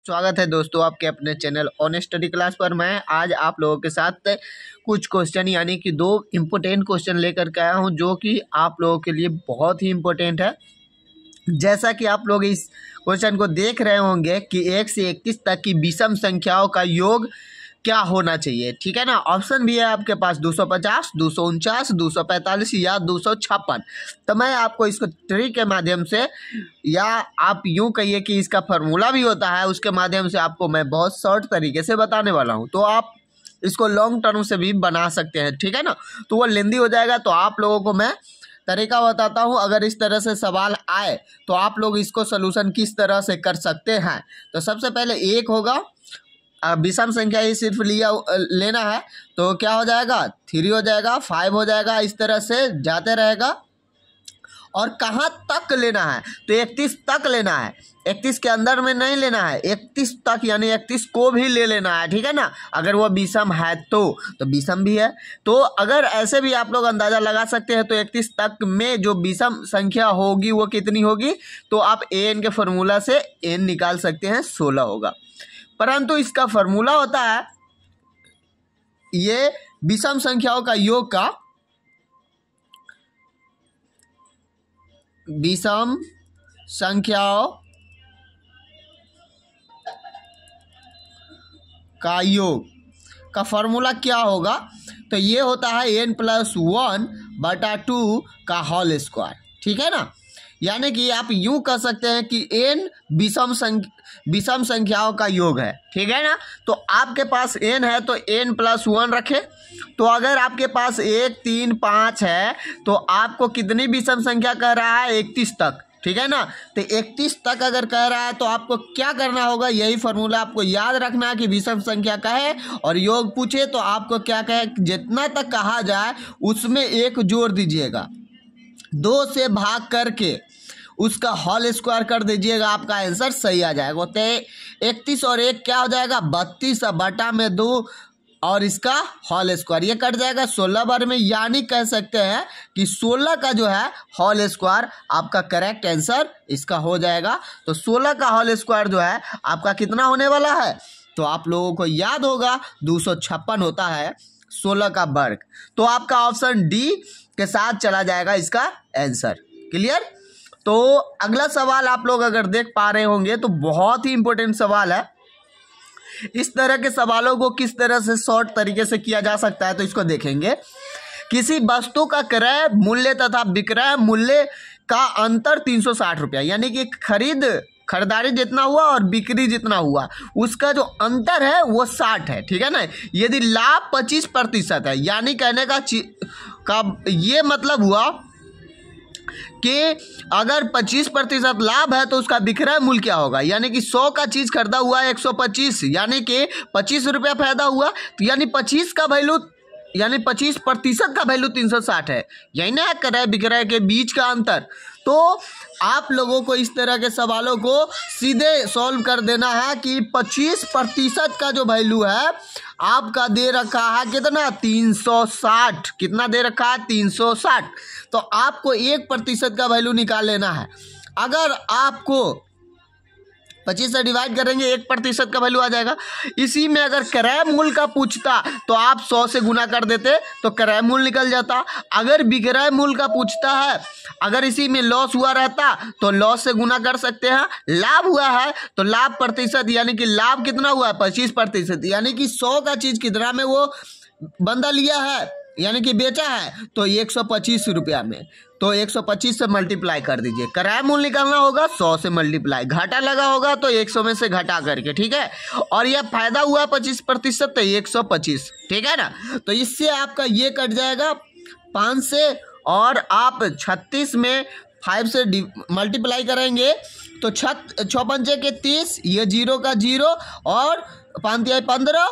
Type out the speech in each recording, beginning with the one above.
स्वागत है दोस्तों आपके अपने चैनल ऑन स्टडी क्लास पर। मैं आज आप लोगों के साथ कुछ क्वेश्चन यानी कि दो इम्पोर्टेंट क्वेश्चन लेकर के आया हूं जो कि आप लोगों के लिए बहुत ही इम्पोर्टेंट है। जैसा कि आप लोग इस क्वेश्चन को देख रहे होंगे कि 1 से 31 तक की विषम संख्याओं का योग क्या होना चाहिए, ठीक है ना। ऑप्शन भी है आपके पास 250, 249, 245 या 256। तो मैं आपको इसको ट्रिक के माध्यम से या आप यूं कहिए कि इसका फार्मूला भी होता है, उसके माध्यम से आपको मैं बहुत शॉर्ट तरीके से बताने वाला हूं। तो आप इसको लॉन्ग टर्म से भी बना सकते हैं, ठीक है ना। तो वो लेंदी हो जाएगा। तो आप लोगों को मैं तरीका बताता हूं। अगर इस तरह से सवाल आए तो आप लोग इसको सोल्यूशन किस तरह से कर सकते हैं। तो सबसे पहले एक होगा, विषम संख्या ही सिर्फ लेना है। तो क्या हो जाएगा, 3 हो जाएगा, 5 हो जाएगा, इस तरह से जाते रहेगा। और कहाँ तक लेना है तो 31 तक लेना है, 31 के अंदर में नहीं लेना है, 31 तक यानी 31 को भी ले लेना है, ठीक है ना। अगर वो विषम है तो विषम भी है। तो अगर ऐसे भी आप लोग अंदाजा लगा सकते हैं तो 31 तक में जो विषम संख्या होगी वो कितनी होगी। तो आप an के फॉर्मूला से n निकाल सकते हैं, 16 होगा। परंतु इसका फॉर्मूला होता है ये विषम संख्याओं का योग का, विषम संख्याओं का योग का फॉर्मूला क्या होगा। तो ये होता है n+1/2 का होल स्क्वायर, ठीक है ना। यानी कि आप यूं कह सकते हैं कि n विषम संख्याओं का योग है, ठीक है ना। तो आपके पास n है तो n+1 रखें। तो अगर आपके पास 1, 3, 5 है तो आपको कितनी विषम संख्या कह रहा है, 31 तक, ठीक है ना। तो 31 तक अगर कह रहा है तो आपको क्या करना होगा, यही फॉर्मूला आपको याद रखना है कि विषम संख्या कहे और योग पूछे तो आपको क्या कहे, जितना तक कहा जाए उसमें 1 जोड़ दीजिएगा, 2 से भाग करके उसका होल स्क्वायर कर दीजिएगा, आपका आंसर सही आ जाएगा। तो 31 और 1 क्या हो जाएगा, 32 बटा में 2 और इसका होल स्क्वायर, ये कट जाएगा 16 बार में। यानी कह सकते हैं कि 16 का जो है होल स्क्वायर आपका करेक्ट आंसर इसका हो जाएगा। तो 16 का होल स्क्वायर जो है आपका कितना होने वाला है, तो आप लोगों को याद होगा 256 होता है 16 का वर्ग। तो आपका ऑप्शन डी के साथ चला जाएगा इसका आंसर। क्लियर। तो अगला सवाल आप लोग अगर देख पा रहे होंगे तो बहुत ही इंपॉर्टेंट सवाल है। इस तरह के सवालों को किस तरह से शॉर्ट तरीके से किया जा सकता है तो इसको देखेंगे। किसी वस्तु का क्रय मूल्य तथा विक्रय मूल्य का अंतर 360 रुपया, यानी कि खरीदारी जितना हुआ और बिक्री जितना हुआ उसका जो अंतर है वो 60 है, ठीक है ना। यदि लाभ 25% है, यानी कहने का ये मतलब हुआ कि अगर 25% लाभ है तो उसका विक्रय मूल्य क्या होगा, यानी कि 100 का चीज खरीदा हुआ है 125, यानी कि 25 रुपया फायदा हुआ। तो यानी 25 का वैल्यू यानी 25% का वैल्यू 360 है, यही ना क्रय विक्रय के बीच का अंतर। तो आप लोगों को इस तरह के सवालों को सीधे सॉल्व कर देना है कि 25% का जो वैल्यू है आपका दे रखा है कितना, 360। कितना दे रखा है, 360। तो आपको 1% का वैल्यू निकाल लेना है। अगर आपको 25 से डिवाइड करेंगे 1% का वैल्यू आ जाएगा। इसी में अगर क्रय मूल्य का पूछता तो आप 100 से गुना कर देते तो क्रय मूल्य निकल जाता। अगर विक्रय मूल्य का पूछता है, अगर इसी में लॉस हुआ रहता तो लॉस से गुना कर सकते हैं। लाभ हुआ है तो लाभ प्रतिशत, यानी कि लाभ कितना हुआ है, 25%, यानी कि 100 का चीज कितना में वो बंदा लिया है यानी कि बेचा है तो 125 रुपया में। तो 125 से मल्टीप्लाई कर दीजिए, क्रय मूल्य निकालना होगा 100 से मल्टीप्लाई, घाटा लगा होगा तो 100 में से घटा करके, ठीक है। और यह फायदा हुआ 25% तो 125, ठीक है ना। तो इससे आपका ये कट जाएगा 5 से, और आप 36 में 5 से मल्टीप्लाई करेंगे तो 6 पंचे के 30, ये 0 का 0 और 5 तिहाई 15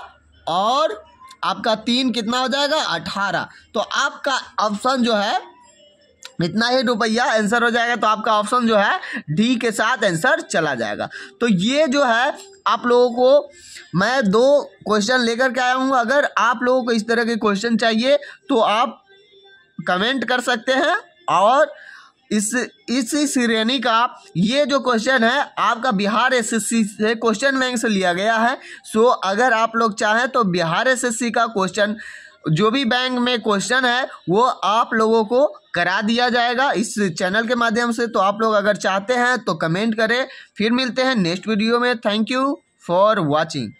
और आपका 3 कितना हो जाएगा, 18। तो आपका ऑप्शन जो है इतना ही रुपया आंसर हो जाएगा। तो आपका ऑप्शन जो है डी के साथ आंसर चला जाएगा। तो ये जो है आप लोगों को मैं 2 क्वेश्चन लेकर के आया हूँ। अगर आप लोगों को इस तरह के क्वेश्चन चाहिए तो आप कमेंट कर सकते हैं और इस श्रेणी का ये जो क्वेश्चन है आपका बिहार एसएससी से क्वेश्चन बैंक से लिया गया है। सो अगर आप लोग चाहें तो बिहार एसएससी का क्वेश्चन जो भी बैंक में क्वेश्चन है वो आप लोगों को करा दिया जाएगा इस चैनल के माध्यम से। तो आप लोग अगर चाहते हैं तो कमेंट करें। फिर मिलते हैं नेक्स्ट वीडियो में। Thank you for watching.